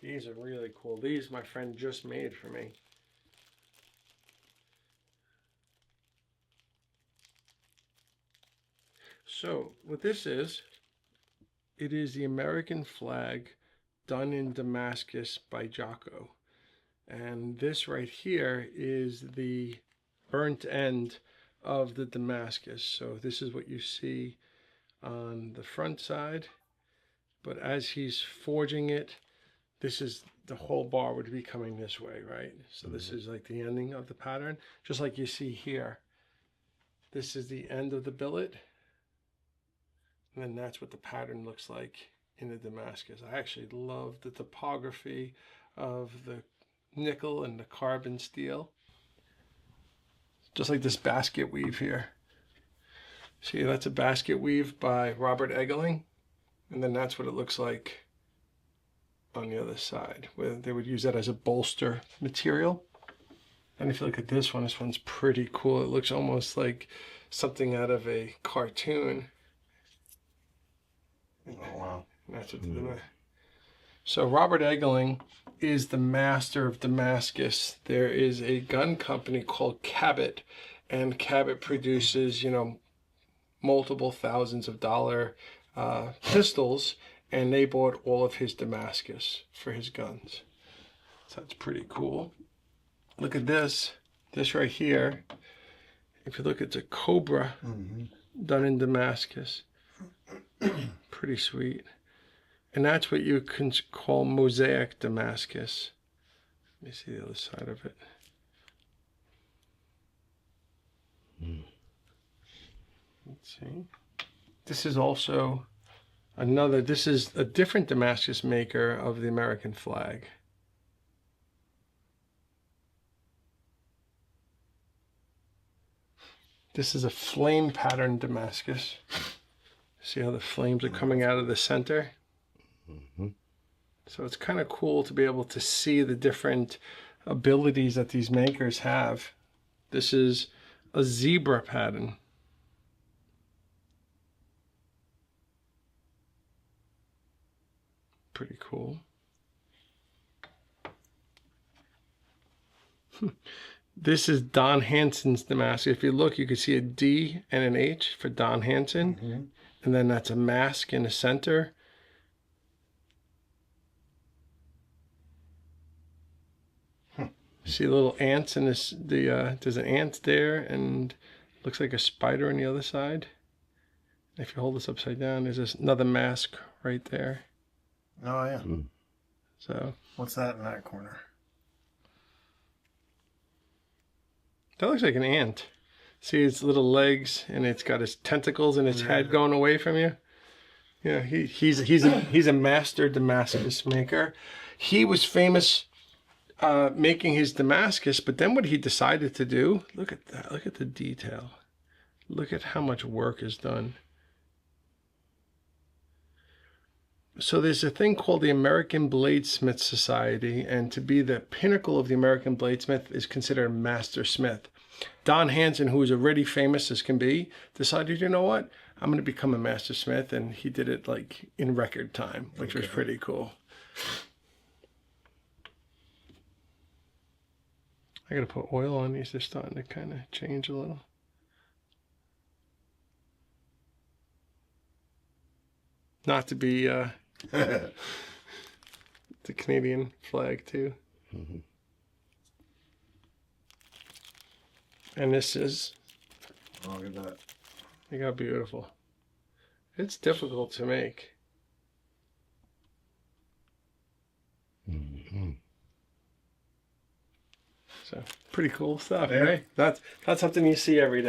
These are really cool. These my friend just made for me. So what this is, it is the American flag done in Damascus by Jocko. And this right here is the burnt end of the Damascus. So this is what you see on the front side. But as he's forging it, this is the whole bar would be coming this way, right? So this is like the ending of the pattern, just like you see here. This is the end of the billet. And then that's what the pattern looks like in the Damascus. I actually love the topography of the nickel and the carbon steel. Just like this basket weave here. See, that's a basket weave by Robert Egeling. And then that's what it looks like on the other side, where they would use that as a bolster material. And if you look at this one's pretty cool. It looks almost like something out of a cartoon. Oh, wow. And that's what So Robert Egeling is the master of Damascus. There is a gun company called Cabot, and Cabot produces, you know, multiple thousands of dollar pistols, and they bought all of his Damascus for his guns. So that's pretty cool. Look at this. This right here. If you look, it's a cobra done in Damascus. Pretty sweet. And that's what you can call mosaic Damascus. Let me see the other side of it. Let's see. This is also another, this is a different Damascus maker of the American flag. This is a flame pattern Damascus. See how the flames are coming out of the center? So it's kind of cool to be able to see the different abilities that these makers have. This is a zebra pattern. Pretty cool. This is Don Hansen's Damascus. If you look, you can see a D and an H for Don Hansen. And then that's a mask in the center. See little ants in this, there's an ant there and looks like a spider on the other side. If you hold this upside down, there's another mask right there. Oh, yeah. So What's that in that corner? that looks like an ant. See its little legs, and it's got its tentacles and its head going away from you. Yeah, he's a master Damascus maker. He was famous making his Damascus, but then what he decided to do, look at that, look at the detail. Look at how much work is done. So there's a thing called the American Bladesmith Society, and to be the pinnacle of the American bladesmith is considered a master smith. Don Hansen, who was already famous as can be, decided, you know what, I'm going to become a master smith, and he did it like in record time, which was pretty cool. I got to put oil on these. They're starting to kind of change a little. Not to be the Canadian flag too. And this is, Oh, look at that. look how beautiful. It's difficult to make. So pretty cool stuff, right? That's something you see every day.